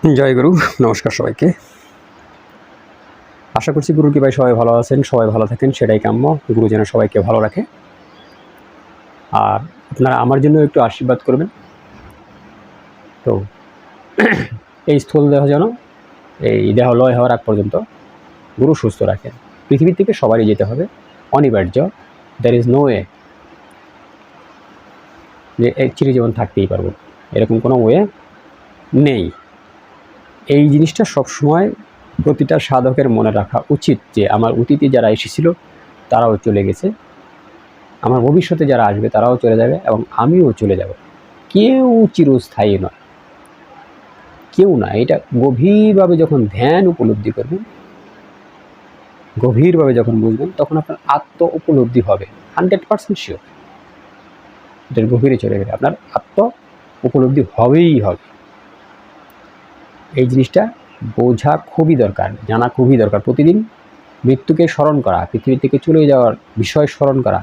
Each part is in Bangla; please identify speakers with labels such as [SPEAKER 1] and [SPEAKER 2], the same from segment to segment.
[SPEAKER 1] জয় গুরু। নমস্কার সবাইকে। আশা করছি গুরুর কৃপায় সবাই ভালো আছেন, সবাই ভালো থাকেন, সেটাই কাম্য। গুরু যেন সবাইকে ভালো রাখে। আর আপনারা আমার জন্য একটু আশীর্বাদ করবেন। তো এই স্থূল দেহ যেন এই দেহ লয় হওয়ার আগ পর্যন্ত গুরু সুস্থ রাখেন। পৃথিবী থেকে সবারই যেতে হবে, অনিবার্য। দ্যার ইজ নো ওয়ে যে চিরজীবন থাকতেই পারবো, এরকম কোনো ওয়ে নেই। এই জিনিসটা সবসময় প্রতিটা সাধকের মনে রাখা উচিত যে আমার অতীতে যারা এসেছিল তারাও চলে গেছে, আমার ভবিষ্যতে যারা আসবে তারাও চলে যাবে এবং আমিও চলে যাব। কেউ চিরস্থায়ী নয়, কেউ না। এটা গভীরভাবে যখন ধ্যান উপলব্ধি করবেন, গভীরভাবে যখন বুঝবেন, তখন আপনার আত্ম উপলব্ধি হবে 100% শিওর। এটার গভীরে চলে গেলে আপনার আত্ম উপলব্ধি হবেই হবে। এই জিনিসটা বোঝা খুবই দরকার, জানা খুবই দরকার। প্রতিদিন মৃত্যুকে স্মরণ করা, পৃথিবী থেকে চলে যাওয়ার বিষয় স্মরণ করা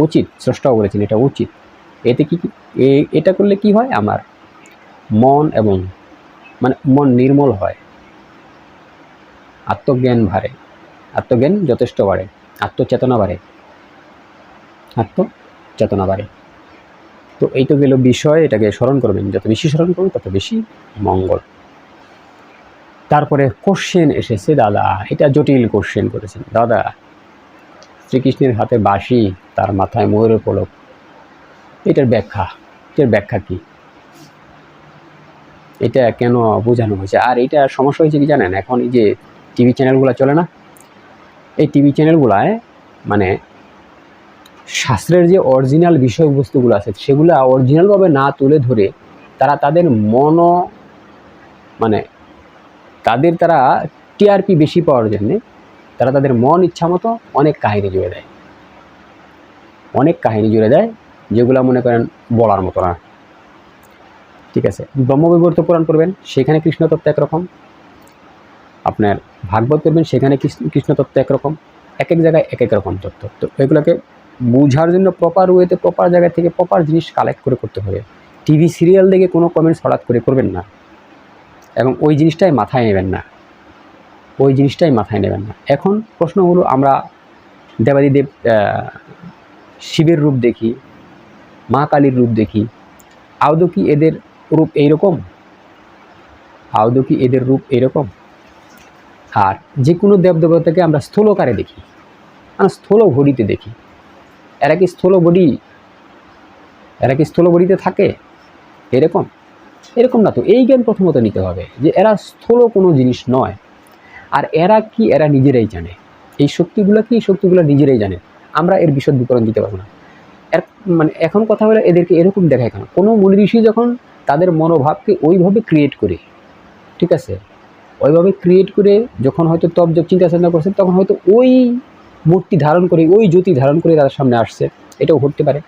[SPEAKER 1] উচিত। স্রষ্টাও বলেছেন এটা উচিত। এতে কি এটা করলে কি হয়, আমার মন এবং মন নির্মল হয়, আত্মজ্ঞান বাড়ে, আত্মজ্ঞান যথেষ্ট বাড়ে, আত্মচেতনা বাড়ে, আত্মচেতনা বাড়ে। তো এই তো গেল বিষয়, এটাকে স্মরণ করবেন। যত বেশি স্মরণ করবেন তত বেশি মঙ্গল। তারপরে কোশ্চেন এসেছে, দাদা এটা জটিল কোশ্চেন করেছেন। দাদা, শ্রীকৃষ্ণের হাতে বাঁশি, তার মাথায় ময়ূরের পলক, এটার ব্যাখ্যা কি? এটা কেন বোঝানো হয়েছে? আর এটা সমস্যা হয়েছে কি জানেন, এখন এই যে টিভি চ্যানেলগুলো চলে না, এই টিভি চ্যানেলগুলায় শাস্ত্রের যে অরিজিনাল বিষয়বস্তুগুলো আছে সেগুলো অরিজিনালভাবে না তুলে ধরে তারা তাদের তারা টিআরপি বেশি পাওয়ার জন্যে তারা তাদের মন ইচ্ছা মতো অনেক কাহিনী জুড়ে দেয়, যেগুলো মনে করেন বলার মতো না। ঠিক আছে, ব্রহ্মবিবর্ত পুরাণ করবেন, সেখানে কৃষ্ণতত্ত্ব একরকম। আপনার ভাগবত করবেন, সেখানে কৃষ্ণতত্ত্ব একরকম। এক এক জায়গায় এক এক রকম তত্ত্ব। তো এগুলোকে বোঝার জন্য প্রপার ওয়েতে, প্রপার জায়গা থেকে প্রপার জিনিস কালেক্ট করে করতে হবে। টিভি সিরিয়াল দেখে কোনো কমেন্টস হঠাৎ করে করবেন না, এবং ওই জিনিসটাই মাথায় নেবেন না। এখন প্রশ্ন হলো, আমরা দেবাদিদেব শিবের রূপ দেখি, মা কালীর রূপ দেখি, আদৌ কি এদের রূপ এইরকম? আর যে কোনো দেবদেবতাকে আমরা স্থূলকারে দেখি, স্থূল ঘড়িতে দেখি। এরা কি স্থূল বডিতে থাকে? এরকম না। তো এই জ্ঞান প্রথমত নিতে হবে যে এরা স্থূল কোনো জিনিস নয়। আর এরা নিজেরাই জানে। এই শক্তিগুলো নিজেরাই জানে। আমরা এর বিশদ বিবরণ দিতে পারবো না। এখন কথা হলো, এদেরকে এরকম দেখায় কেন? কোনো মুনি ঋষি যখন তাদের মনোভাবকে ওইভাবে ক্রিয়েট করে, ঠিক আছে, ওইভাবে ক্রিয়েট করে যখন হয়তো তপ জপ চিন্তা চেতনা করছেন, তখন হয়তো ওই মূর্তি ধারণ করে, ওই জ্যোতি ধারণ করে তাদের সামনে আসছে, এটাও ঘটতে পারে।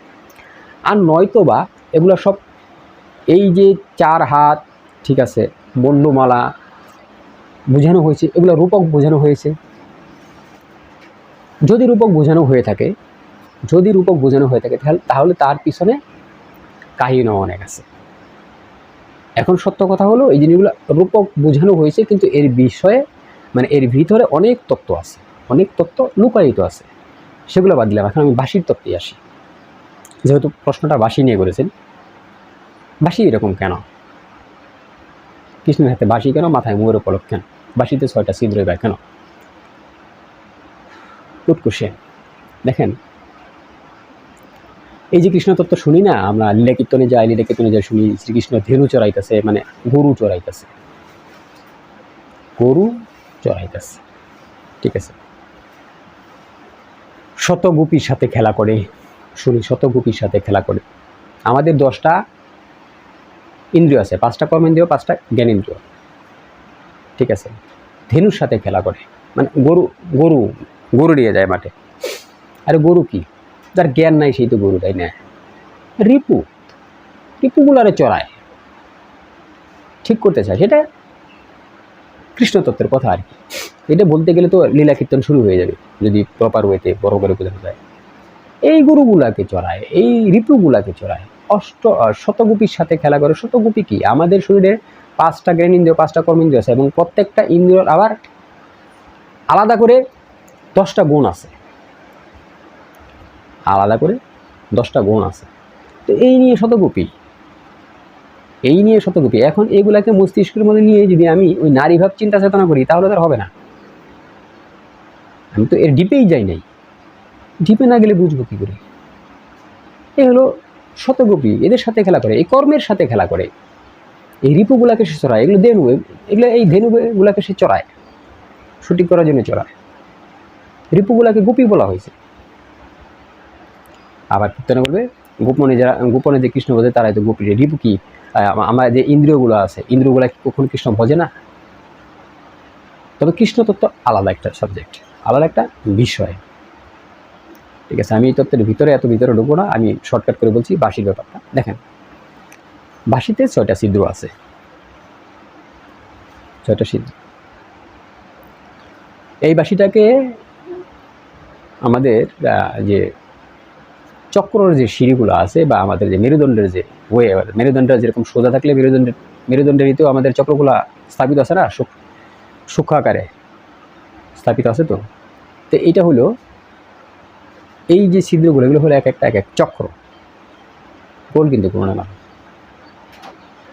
[SPEAKER 1] আর নয়তো বা এগুলো সব এই যে 4 হাত, ঠিক আছে, বর্ণমালা বোঝানো হয়েছে, এগুলো রূপক বোঝানো হয়েছে। যদি রূপক বোঝানো হয়ে থাকে তাহলে তার পিছনে কাহিনীও অনেক আছে। এখন সত্য কথা হলো, এই জিনিসগুলো রূপক বোঝানো হয়েছে, কিন্তু এর বিষয়ে এর ভিতরে অনেক তত্ত্ব লুকায়িত আছে। সেগুলো বাদ দিলাম। এখন আমি বাঁশির তত্ত্বে আসি। যেহেতু প্রশ্নটা বাঁশি নিয়ে করেছেন, বাঁশি এরকম কেন? কৃষ্ণের হাতে বাঁশি কেন? মাথায় ময়ূরের পলক কেন? বাঁশিতে 6টা ছিদ্র হয় কেন? Good question. দেখেন, এই যে কৃষ্ণ তত্ত্ব শুনি না আমরা, লীলা কীর্তনে যাই শুনি, শ্রীকৃষ্ণ ধেনু চড়াইতেছে, গরু চড়াইতেছে, ঠিক আছে। শতগোপীর সাথে খেলা করে, আমাদের 10টা ইন্দ্রিয় আছে, 5টা কর্মেন্দ্রিয়, 5টা জ্ঞানেন্দ্রিয়, ঠিক আছে। ধেনুর সাথে খেলা করে, গরু নিয়ে যায় মাঠে। আরে গরু কি? যার জ্ঞান নাই সেই তো গরু, তাই না? রিপুগুলারে চড়ায়, ঠিক করতে চায়। সেটা কৃষ্ণতত্ত্বের কথা আর কি। এটা বলতে গেলে তো লীলা কীর্তন শুরু হয়ে যাবে, যদি প্রপার ওয়েতে বড় করে বোঝানো যায়। এই গরুগুলাকে চড়ায়, এই রিপুগুলাকে চড়ায়, শতগুপির সাথে খেলা করে। শতগুপি কি? আমাদের শরীরের 5টা জ্ঞানেন্দ্রিয়, 5টা কর্মেন্দ্রিয় আছে এবং প্রত্যেকটা ইন্দ্রিয়র আবার আলাদা করে 10টা গুণ আছে, আলাদা করে 10টা গুণ আছে। তো এই নিয়ে শতগুপি, এই নিয়ে শতগুপি। এখন এগুলাকে মস্তিষ্কের মধ্যে নিয়ে যদি আমি ওই নারী ভাব চিন্তা চেতনা করি তাহলে তার হবে না। আমি তো এর ডিপেই যাই নাই, ডিপে না গেলে বুঝবো কী করে? এ হলো শতগুপি, এদের সাথে খেলা করে, এই কর্মের সাথে খেলা করে। এই রিপুগুলাকে সে চড়ায়, এগুলো ধেনু, এগুলো এই ধেনুগুলাকে সে চড়ায়, শুটিং করার জন্য চড়ায়। রিপুগুলাকে গোপী বলা হয়েছে। আবার কীর্তনে বলবে গোপনে, যারা গোপনে যে কৃষ্ণ বোঝে তারাই তো গোপী। রিপু কি? আমার যে ইন্দ্রিয়গুলো আছে, ইন্দ্রিয়গুলা কি কখনো কৃষ্ণ ভজে না? তবে কৃষ্ণ তত্ত্ব আলাদা একটা সাবজেক্ট, আলাদা একটা বিষয়। ঠিক আছে, আমি এই তত্ত্বের ভিতরে এত ভিতরে ঢুকবো না, আমি শর্টকাট করে বলছি বাঁশির ব্যাপারটা। দেখেন, বাঁশিতে 6টা ছিদ্র আছে, 6টা ছিদ্র। এই বাঁশিটাকে আমাদের যে চক্রের যে সিঁড়িগুলো আছে বা আমাদের যে মেরুদণ্ডের যে ওয়ে, মেরুদণ্ডটা যেরকম সোজা থাকলে মেরুদণ্ডের ভিতরেও আমাদের চক্রগুলা স্থাপিত আছে না, সূক্ষ্ম আকারে স্থাপিত আছে। তো এইটা হলো, এই যে ছিদ্রগুলো, এগুলো হলো এক একটা এক এক চক্র, গোল কিন্তু কোনো না,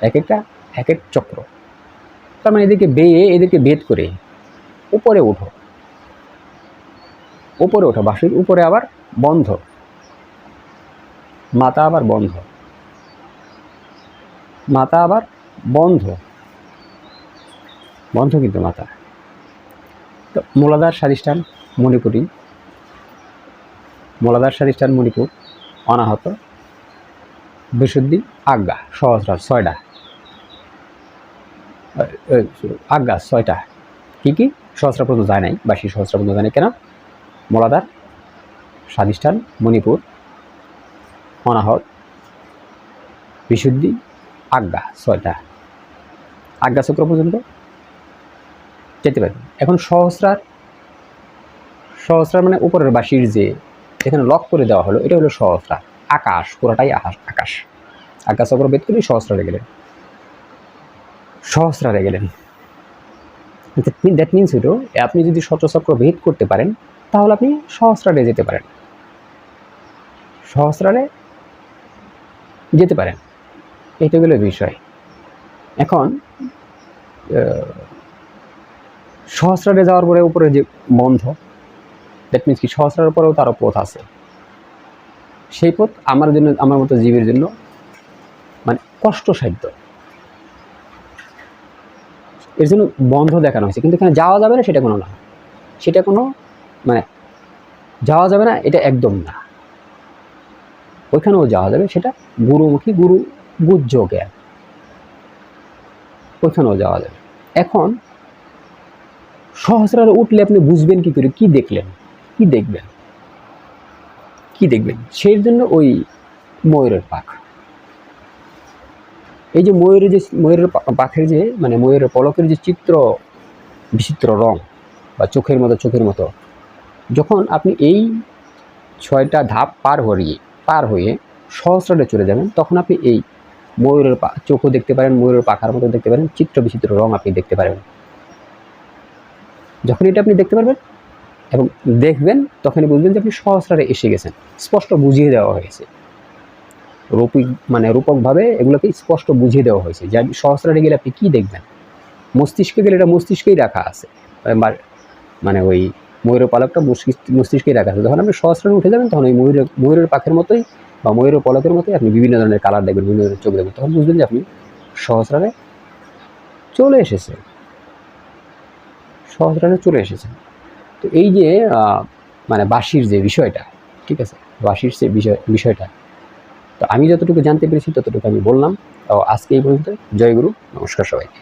[SPEAKER 1] এক একটা এক এক চক্র। তার মানে এদেরকে এদেরকে বেদ করে উপরে ওঠো, উপরে ওঠো। বাঁশির উপরে আবার বন্ধ, মাথা আবার বন্ধ, মাথা আবার বন্ধ, বন্ধ কিন্তু মাথা। তো মূলাধার স্বাধিষ্ঠান মণিপুরী, মূলাধার স্বাধিষ্ঠান মণিপুর, অনাহত, বিশুদ্ধি, আজ্ঞা, সহস্রার 6টা, আজ্ঞা 6টা। কী কী? সহস্রার পর্যন্ত যায় নাই, বাঁশি সহস্রার পর্যন্ত যায় নাই কেন? মূলাধার স্বাধিষ্ঠান মণিপুর, অনাহত, বিশুদ্ধি, আজ্ঞা 6টা, আজ্ঞা চক্র পর্যন্ত যেতে পারবে। এখন সহস্রার মানে উপরের বাঁশির যে এখানে লক করে দেওয়া হলো, এটা হলো সহস্রার, আকাশ, পুরোটাই আকাশ। আজ্ঞা চক্র ভেদ করে সহস্রারে গেলেন, সহস্রারে গেলেন। দ্যাট মিনস হলো, আপনি যদি শতচক্র ভেদ করতে পারেন তাহলে আপনি সহস্রারে যেতে পারেন, সহস্রারে যেতে পারেন। এটা হলো বিষয়। এখন সহস্রারে যাওয়ার পরে উপরে যে বন্ধ, দ্যাট মিনস কি সহস্রার পরেও তারও পথ আছে। সেই পথ আমার জন্য, আমার মতো জীবের জন্য মানে কষ্টসাধ্য, এর জন্য বন্ধ দেখানো হয়েছে। কিন্তু এখানে যাওয়া যাবে না সেটা কোনো না, সেটা কোনো মানে যাওয়া যাবে না এটা একদম না। ওইখানেও যাওয়া যাবে, সেটা গুরুমুখী, গুজ্জ জ্ঞান, ওইখানেও যাওয়া যাবে। এখন সহস্রারে উঠলে আপনি বুঝবেন কি করে, কি দেখলেন, কি দেখবেন, কি দেখবেন? সেই জন্য ওই ময়ূরের পাখ, এই যে ময়ূরের পাখের যে মানে ময়ূরের পলকের যে বিচিত্র রং বা চোখের মতো, যখন আপনি এই 6টা ধাপ পার হয়ে সহস্রারে চলে যাবেন, তখন আপনি এই ময়ূরের চোখও দেখতে পারেন, ময়ূরের পাখার মতো দেখতে পারেন, বিচিত্র রং আপনি দেখতে পারবেন। যখন এটা আপনি দেখতে পারবেন এবং দেখবেন, তখনই বুঝবেন যে আপনি সহস্রারে এসে গেছেন। স্পষ্ট বুঝিয়ে দেওয়া হয়েছে, রূপকভাবে এগুলোকে স্পষ্ট বুঝিয়ে দেওয়া হয়েছে যে আপনি সহস্রারে গেলে আপনি কী দেখবেন। মস্তিষ্কে গেলে এটা মস্তিষ্কেই রাখা আছে, মানে ওই ময়ূরের পালকটা মস্তিষ্কেই রাখা আছে। যখন আপনি সহস্রারে উঠে যাবেন, তখন ওই ময়ূরের পাখের মতোই বা ময়ূরের পলকের মতোই আপনি বিভিন্ন ধরনের কালার দেখবেন, বিভিন্ন ধরনের চোখ দেখবেন। তখন বুঝবেন যে আপনি সহস্রারে চলে এসেছেন, সহস্রারে চলে এসেছেন। তো এই যে মানে বাঁশির যে বিষয়টা, ঠিক আছে, বাঁশির যে বিষয়টা, তো আমি যতটুকু জানতে পেরেছি ততটুকু আমি বললাম। তো আজকে এই পর্যন্ত। জয় গুরু, নমস্কার সবাইকে।